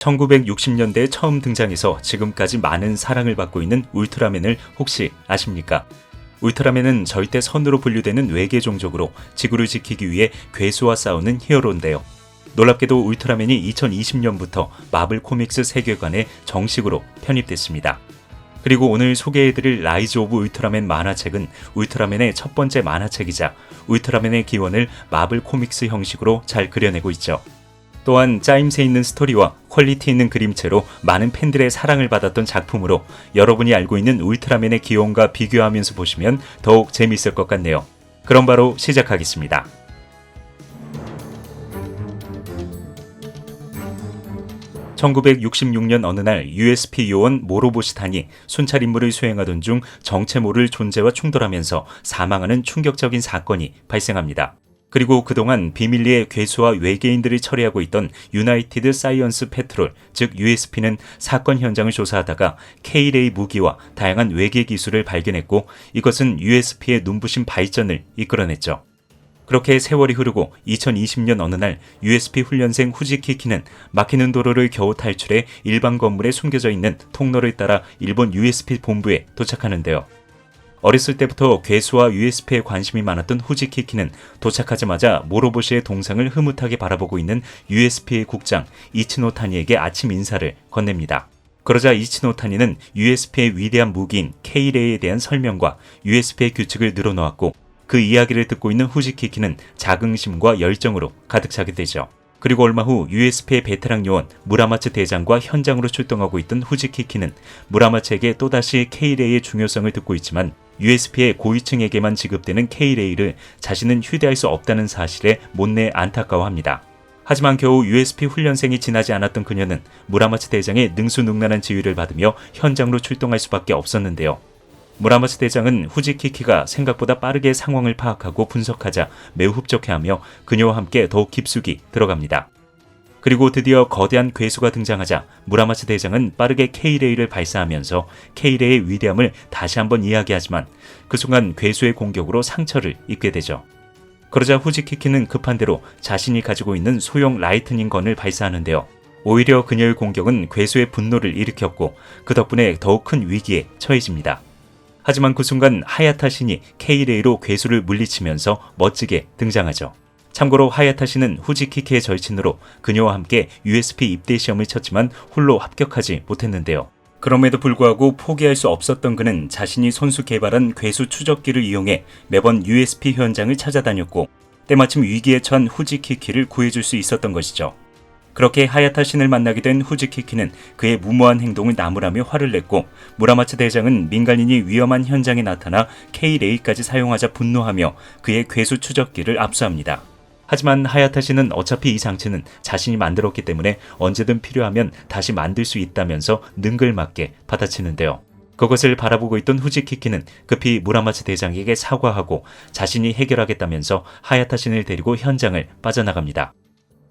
1960년대에 처음 등장해서 지금까지 많은 사랑을 받고 있는 울트라맨을 혹시 아십니까? 울트라맨은 절대 선으로 분류되는 외계 종족으로 지구를 지키기 위해 괴수와 싸우는 히어로인데요. 놀랍게도 울트라맨이 2020년부터 마블 코믹스 세계관에 정식으로 편입됐습니다. 그리고 오늘 소개해드릴 라이즈 오브 울트라맨 만화책은 울트라맨의 첫 번째 만화책이자 울트라맨의 기원을 마블 코믹스 형식으로 잘 그려내고 있죠. 또한 짜임새 있는 스토리와 퀄리티 있는 그림체로 많은 팬들의 사랑을 받았던 작품으로 여러분이 알고 있는 울트라맨의 기원과 비교하면서 보시면 더욱 재미있을 것 같네요. 그럼 바로 시작하겠습니다. (1966년) 어느 날 USP 요원 모로보시탄이 순찰 임무를 수행하던 중 정체 모를 존재와 충돌하면서 사망하는 충격적인 사건이 발생합니다. 그리고 그동안 비밀리에 괴수와 외계인들을 처리하고 있던 유나이티드 사이언스 패트롤, 즉 USP는 사건 현장을 조사하다가 K-ray 무기와 다양한 외계 기술을 발견했고 이것은 USP의 눈부신 발전을 이끌어냈죠. 그렇게 세월이 흐르고 2020년 어느 날 USP 훈련생 후지키키는 막히는 도로를 겨우 탈출해 일반 건물에 숨겨져 있는 통로를 따라 일본 USP 본부에 도착하는데요. 어렸을 때부터 괴수와 USP에 관심이 많았던 후지키키는 도착하자마자 모로보시의 동상을 흐뭇하게 바라보고 있는 USP의 국장 이치노 타니에게 아침 인사를 건넵니다. 그러자 이치노 타니는 USP의 위대한 무기인 K-레이에 대한 설명과 USP의 규칙을 늘어놓았고 그 이야기를 듣고 있는 후지키키는 자긍심과 열정으로 가득 차게 되죠. 그리고 얼마 후 USP의 베테랑 요원 무라마츠 대장과 현장으로 출동하고 있던 후지키키는 무라마츠에게 또다시 K-레이의 중요성을 듣고 있지만 USP의 고위층에게만 지급되는 K-레이를 자신은 휴대할 수 없다는 사실에 못내 안타까워합니다. 하지만 겨우 USP 훈련생이 지나지 않았던 그녀는 무라마츠 대장의 능수능란한 지휘를 받으며 현장으로 출동할 수밖에 없었는데요. 무라마츠 대장은 후지키키가 생각보다 빠르게 상황을 파악하고 분석하자 매우 흡족해하며 그녀와 함께 더욱 깊숙이 들어갑니다. 그리고 드디어 거대한 괴수가 등장하자 무라마츠 대장은 빠르게 K-레이를 발사하면서 K-레이의 위대함을 다시 한번 이야기하지만 그 순간 괴수의 공격으로 상처를 입게 되죠. 그러자 후지키키는 급한 대로 자신이 가지고 있는 소형 라이트닝 건을 발사하는데요. 오히려 그녀의 공격은 괴수의 분노를 일으켰고 그 덕분에 더욱 큰 위기에 처해집니다. 하지만 그 순간 하야타 신이 K-레이로 괴수를 물리치면서 멋지게 등장하죠. 참고로 하야타 신은 후지키키의 절친으로 그녀와 함께 USP 입대 시험을 쳤지만 홀로 합격하지 못했는데요. 그럼에도 불구하고 포기할 수 없었던 그는 자신이 손수 개발한 괴수 추적기를 이용해 매번 USP 현장을 찾아다녔고 때마침 위기에 처한 후지키키를 구해줄 수 있었던 것이죠. 그렇게 하야타 신을 만나게 된 후지키키는 그의 무모한 행동을 나무라며 화를 냈고 무라마츠 대장은 민간인이 위험한 현장에 나타나 K-레이까지 사용하자 분노하며 그의 괴수 추적기를 압수합니다. 하지만 하야타 신은 어차피 이 장치는 자신이 만들었기 때문에 언제든 필요하면 다시 만들 수 있다면서 능글맞게 받아치는데요. 그것을 바라보고 있던 후지키키는 급히 무라마츠 대장에게 사과하고 자신이 해결하겠다면서 하야타 신을 데리고 현장을 빠져나갑니다.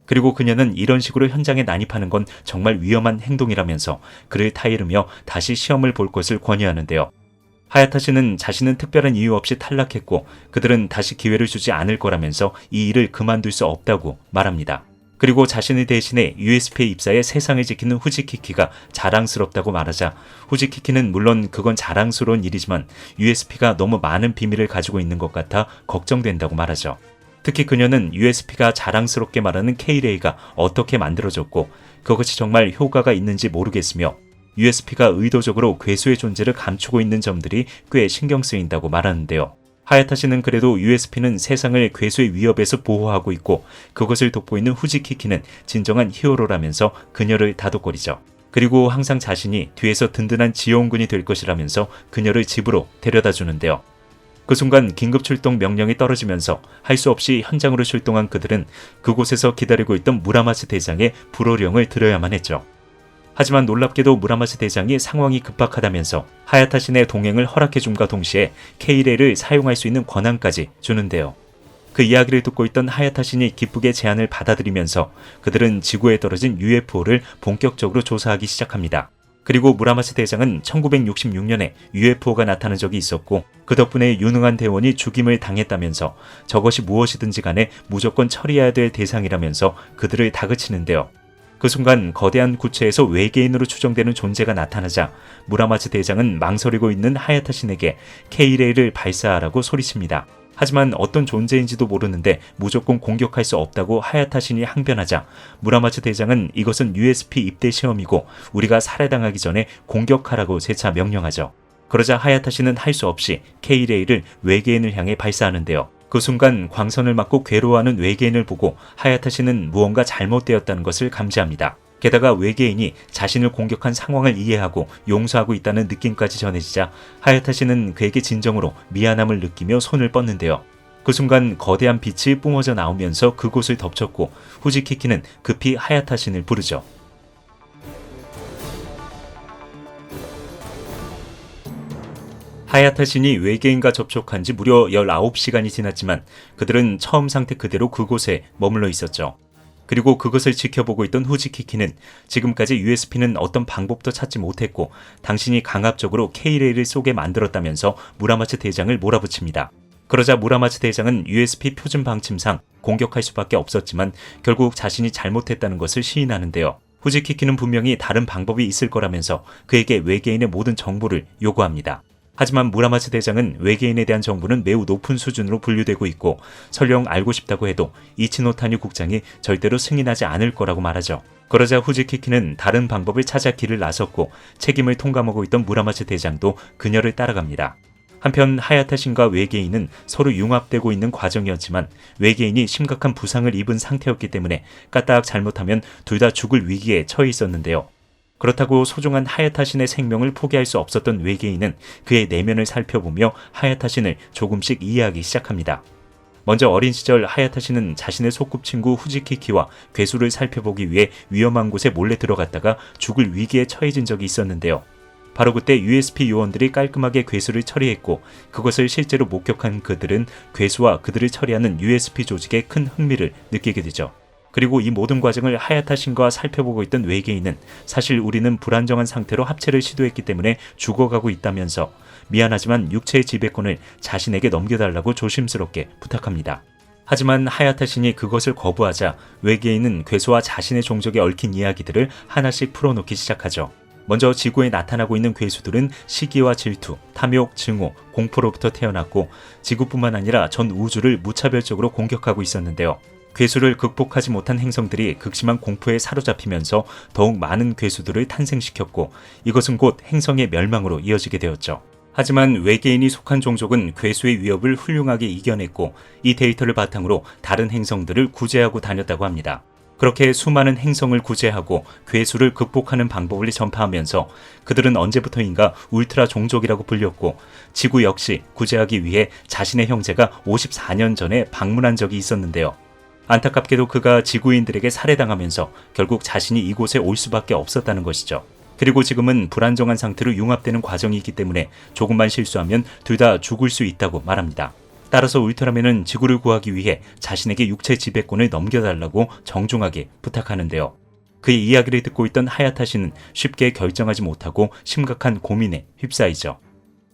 그리고 그녀는 이런 식으로 현장에 난입하는 건 정말 위험한 행동이라면서 그를 타이르며 다시 시험을 볼 것을 권유하는데요. 하야타 씨는 자신은 특별한 이유 없이 탈락했고 그들은 다시 기회를 주지 않을 거라면서 이 일을 그만둘 수 없다고 말합니다. 그리고 자신을 대신해 USP에 입사해 세상을 지키는 후지키키가 자랑스럽다고 말하자 후지키키는 물론 그건 자랑스러운 일이지만 USP가 너무 많은 비밀을 가지고 있는 것 같아 걱정된다고 말하죠. 특히 그녀는 USP가 자랑스럽게 말하는 K-레이가 어떻게 만들어졌고 그것이 정말 효과가 있는지 모르겠으며 USP가 의도적으로 괴수의 존재를 감추고 있는 점들이 꽤 신경 쓰인다고 말하는데요. 하야타 씨는 그래도 USP는 세상을 괴수의 위협에서 보호하고 있고 그것을 돕고 있는 후지키키는 진정한 히어로라면서 그녀를 다독거리죠. 그리고 항상 자신이 뒤에서 든든한 지원군이 될 것이라면서 그녀를 집으로 데려다 주는데요. 그 순간 긴급 출동 명령이 떨어지면서 할 수 없이 현장으로 출동한 그들은 그곳에서 기다리고 있던 무라마츠 대장의 불호령을 들어야만 했죠. 하지만 놀랍게도 무라마츠 대장이 상황이 급박하다면서 하야타 신의 동행을 허락해줌과 동시에 K-레이를 사용할 수 있는 권한까지 주는데요. 그 이야기를 듣고 있던 하야타 신이 기쁘게 제안을 받아들이면서 그들은 지구에 떨어진 UFO를 본격적으로 조사하기 시작합니다. 그리고 무라마츠 대장은 1966년에 UFO가 나타난 적이 있었고 그 덕분에 유능한 대원이 죽임을 당했다면서 저것이 무엇이든지 간에 무조건 처리해야 될 대상이라면서 그들을 다그치는데요. 그 순간 거대한 구체에서 외계인으로 추정되는 존재가 나타나자 무라마츠 대장은 망설이고 있는 하야타 신에게 K-레이를 발사하라고 소리칩니다. 하지만 어떤 존재인지도 모르는데 무조건 공격할 수 없다고 하야타 신이 항변하자 무라마츠 대장은 이것은 USP 입대 시험이고 우리가 살해당하기 전에 공격하라고 재차 명령하죠. 그러자 하야타 신은 할 수 없이 K-레이를 외계인을 향해 발사하는데요. 그 순간 광선을 맞고 괴로워하는 외계인을 보고 하야타 씨는 무언가 잘못되었다는 것을 감지합니다. 게다가 외계인이 자신을 공격한 상황을 이해하고 용서하고 있다는 느낌까지 전해지자 하야타 씨는 그에게 진정으로 미안함을 느끼며 손을 뻗는데요. 그 순간 거대한 빛이 뿜어져 나오면서 그곳을 덮쳤고 후지키키는 급히 하야타 신을 부르죠. 하야타 신이 외계인과 접촉한 지 무려 19시간이 지났지만 그들은 처음 상태 그대로 그곳에 머물러 있었죠. 그리고 그것을 지켜보고 있던 후지키키는 지금까지 USP는 어떤 방법도 찾지 못했고 당신이 강압적으로 K-레이를 쏘게 만들었다면서 무라마츠 대장을 몰아붙입니다. 그러자 무라마츠 대장은 USP 표준 방침상 공격할 수밖에 없었지만 결국 자신이 잘못했다는 것을 시인하는데요. 후지키키는 분명히 다른 방법이 있을 거라면서 그에게 외계인의 모든 정보를 요구합니다. 하지만 무라마츠 대장은 외계인에 대한 정보는 매우 높은 수준으로 분류되고 있고 설령 알고 싶다고 해도 이치노타니 국장이 절대로 승인하지 않을 거라고 말하죠. 그러자 후지키키는 다른 방법을 찾아 길을 나섰고 책임을 통감하고 있던 무라마츠 대장도 그녀를 따라갑니다. 한편 하야타 신과 외계인은 서로 융합되고 있는 과정이었지만 외계인이 심각한 부상을 입은 상태였기 때문에 까딱 잘못하면 둘 다 죽을 위기에 처해 있었는데요. 그렇다고 소중한 하야타 신의 생명을 포기할 수 없었던 외계인은 그의 내면을 살펴보며 하야타 신을 조금씩 이해하기 시작합니다. 먼저 어린 시절 하야타 신은 자신의 소꿉친구 후지키키와 괴수를 살펴보기 위해 위험한 곳에 몰래 들어갔다가 죽을 위기에 처해진 적이 있었는데요. 바로 그때 USP 요원들이 깔끔하게 괴수를 처리했고 그것을 실제로 목격한 그들은 괴수와 그들을 처리하는 USP 조직에 큰 흥미를 느끼게 되죠. 그리고 이 모든 과정을 하야타 신과 살펴보고 있던 외계인은 사실 우리는 불안정한 상태로 합체를 시도했기 때문에 죽어가고 있다면서 미안하지만 육체의 지배권을 자신에게 넘겨달라고 조심스럽게 부탁합니다. 하지만 하야타 신이 그것을 거부하자 외계인은 괴수와 자신의 종족에 얽힌 이야기들을 하나씩 풀어놓기 시작하죠. 먼저 지구에 나타나고 있는 괴수들은 시기와 질투, 탐욕, 증오, 공포로부터 태어났고 지구뿐만 아니라 전 우주를 무차별적으로 공격하고 있었는데요. 괴수를 극복하지 못한 행성들이 극심한 공포에 사로잡히면서 더욱 많은 괴수들을 탄생시켰고 이것은 곧 행성의 멸망으로 이어지게 되었죠. 하지만 외계인이 속한 종족은 괴수의 위협을 훌륭하게 이겨냈고 이 데이터를 바탕으로 다른 행성들을 구제하고 다녔다고 합니다. 그렇게 수많은 행성을 구제하고 괴수를 극복하는 방법을 전파하면서 그들은 언제부터인가 울트라 종족이라고 불렸고 지구 역시 구제하기 위해 자신의 형제가 54년 전에 방문한 적이 있었는데요. 안타깝게도 그가 지구인들에게 살해당하면서 결국 자신이 이곳에 올 수밖에 없었다는 것이죠. 그리고 지금은 불안정한 상태로 융합되는 과정이기 때문에 조금만 실수하면 둘 다 죽을 수 있다고 말합니다. 따라서 울트라맨은 지구를 구하기 위해 자신에게 육체 지배권을 넘겨달라고 정중하게 부탁하는데요. 그의 이야기를 듣고 있던 하야타 씨는 쉽게 결정하지 못하고 심각한 고민에 휩싸이죠.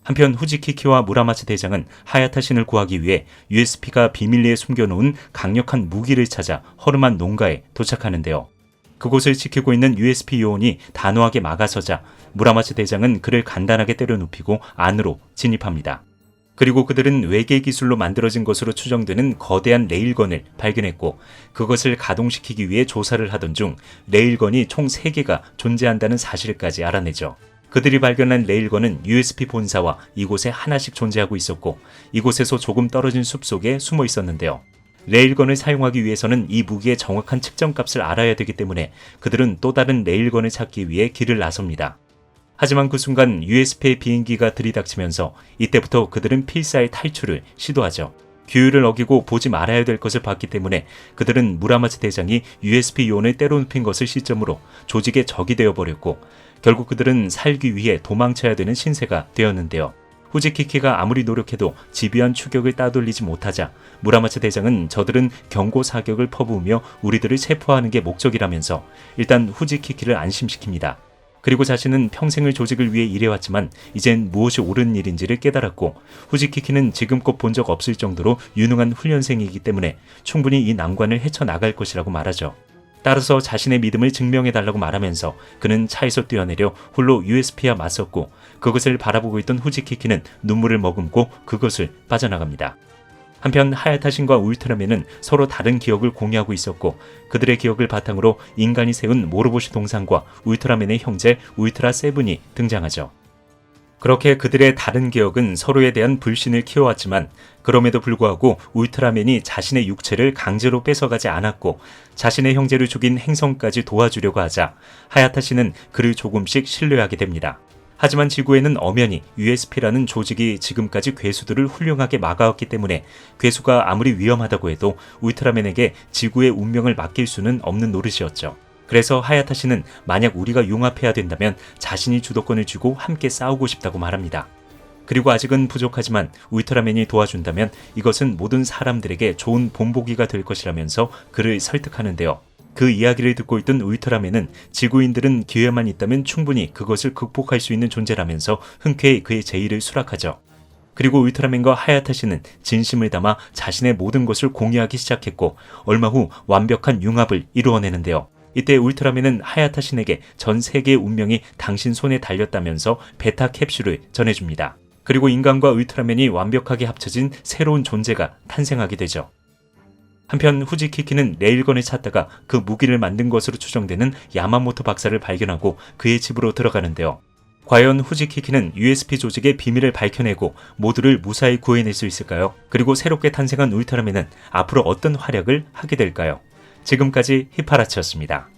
한편 후지키키와 무라마츠 대장은 하야타 신을 구하기 위해 USP가 비밀리에 숨겨놓은 강력한 무기를 찾아 허름한 농가에 도착하는데요. 그곳을 지키고 있는 USP 요원이 단호하게 막아서자 무라마츠 대장은 그를 간단하게 때려눕히고 안으로 진입합니다. 그리고 그들은 외계 기술로 만들어진 것으로 추정되는 거대한 레일건을 발견했고 그것을 가동시키기 위해 조사를 하던 중 레일건이 총 3개가 존재한다는 사실까지 알아내죠. 그들이 발견한 레일건은 USP 본사와 이곳에 하나씩 존재하고 있었고 이곳에서 조금 떨어진 숲속에 숨어 있었는데요. 레일건을 사용하기 위해서는 이 무기의 정확한 측정값을 알아야 되기 때문에 그들은 또 다른 레일건을 찾기 위해 길을 나섭니다. 하지만 그 순간 USP의 비행기가 들이닥치면서 이때부터 그들은 필사의 탈출을 시도하죠. 규율을 어기고 보지 말아야 될 것을 봤기 때문에 그들은 무라마츠 대장이 USP 요원을 때려눕힌 것을 시점으로 조직의 적이 되어버렸고 결국 그들은 살기 위해 도망쳐야 되는 신세가 되었는데요. 후지키키가 아무리 노력해도 집요한 추격을 따돌리지 못하자 무라마츠 대장은 저들은 경고 사격을 퍼부으며 우리들을 체포하는 게 목적이라면서 일단 후지키키를 안심시킵니다. 그리고 자신은 평생을 조직을 위해 일해왔지만 이젠 무엇이 옳은 일인지를 깨달았고 후지키키는 지금껏 본 적 없을 정도로 유능한 훈련생이기 때문에 충분히 이 난관을 헤쳐나갈 것이라고 말하죠. 따라서 자신의 믿음을 증명해달라고 말하면서 그는 차에서 뛰어내려 홀로 USP와 맞섰고 그것을 바라보고 있던 후지키키는 눈물을 머금고 그것을 빠져나갑니다. 한편 하야타신과 울트라맨은 서로 다른 기억을 공유하고 있었고 그들의 기억을 바탕으로 인간이 세운 모로보시 동상과 울트라맨의 형제 울트라 세븐이 등장하죠. 그렇게 그들의 다른 기억은 서로에 대한 불신을 키워왔지만 그럼에도 불구하고 울트라맨이 자신의 육체를 강제로 뺏어가지 않았고 자신의 형제를 죽인 행성까지 도와주려고 하자 하야타시는 그를 조금씩 신뢰하게 됩니다. 하지만 지구에는 엄연히 USP라는 조직이 지금까지 괴수들을 훌륭하게 막아왔기 때문에 괴수가 아무리 위험하다고 해도 울트라맨에게 지구의 운명을 맡길 수는 없는 노릇이었죠. 그래서 하야타시는 만약 우리가 융합해야 된다면 자신이 주도권을 쥐고 함께 싸우고 싶다고 말합니다. 그리고 아직은 부족하지만 울트라맨이 도와준다면 이것은 모든 사람들에게 좋은 본보기가 될 것이라면서 그를 설득하는데요. 그 이야기를 듣고 있던 울트라맨은 지구인들은 기회만 있다면 충분히 그것을 극복할 수 있는 존재라면서 흔쾌히 그의 제의를 수락하죠. 그리고 울트라맨과 하야타시는 진심을 담아 자신의 모든 것을 공유하기 시작했고 얼마 후 완벽한 융합을 이루어내는데요. 이때 울트라맨은 하야타신에게 전 세계의 운명이 당신 손에 달렸다면서 베타 캡슐을 전해줍니다. 그리고 인간과 울트라맨이 완벽하게 합쳐진 새로운 존재가 탄생하게 되죠. 한편 후지키키는 레일건을 찾다가 그 무기를 만든 것으로 추정되는 야마모토 박사를 발견하고 그의 집으로 들어가는데요. 과연 후지키키는 USP 조직의 비밀을 밝혀내고 모두를 무사히 구해낼 수 있을까요? 그리고 새롭게 탄생한 울트라맨은 앞으로 어떤 활약을 하게 될까요? 지금까지 히파라치였습니다.